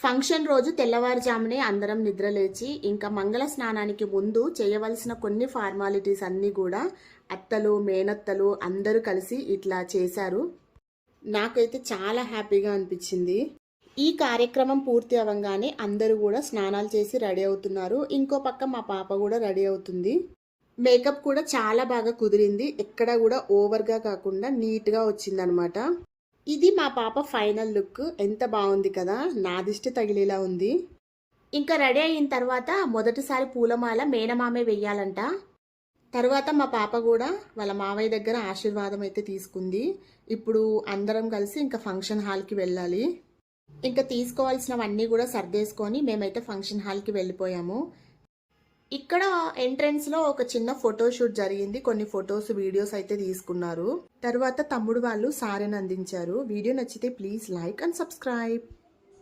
Function రోజు తెల్లవారుజామునే అందరం నిద్రలేచి ఇంకా మంగళ స్నానానికి ముందు చేయవలసిన కొన్ని ఫార్మాలిటీస్ అన్నీ కూడా అత్తలు మేనత్తలు అందరూ కలిసి ఇట్లా చేశారు. నాకైతే చాలా హ్యాపీగా అనిపించింది. ఈ కార్యక్రమం పూర్తి అవ్వగానే అందరూ కూడా స్నానాలు చేసి రెడీ అవుతున్నారు. ఇంకో పక్క మా పాప కూడా రెడీ అవుతుంది. మేకప్ కూడా చాలా బాగా కుదిరింది. ఎక్కడ కూడా ఓవర్గా కాకుండా నీట్గా వచ్చిందనమాట. ఇది మా పాప ఫైనల్ లుక్. ఎంత బాగుంది కదా, నా దిష్టి తగిలేలా ఉంది. ఇంకా రెడీ అయిన తర్వాత మొదటిసారి పూలమాల మేనమామే వెయ్యాలంట. తర్వాత మా పాప కూడా వాళ్ళ మావయ్య దగ్గర ఆశీర్వాదం అయితే తీసుకుంది. ఇప్పుడు అందరం కలిసి ఇంకా ఫంక్షన్ హాల్కి వెళ్ళాలి. ఇంకా తీసుకోవాల్సినవన్నీ కూడా సర్దేసుకొని మేమైతే ఫంక్షన్ హాల్కి వెళ్ళిపోయాము. ఇక్కడ ఎంట్రన్స్లో ఒక చిన్న ఫోటోషూట్ జరిగింది. కొన్ని ఫొటోస్ వీడియోస్ అయితే తీసుకున్నారు. తర్వాత తమ్ముడు వాళ్ళు సారెని అందించారు. వీడియో నచ్చితే ప్లీజ్ లైక్ అండ్ సబ్స్క్రైబ్.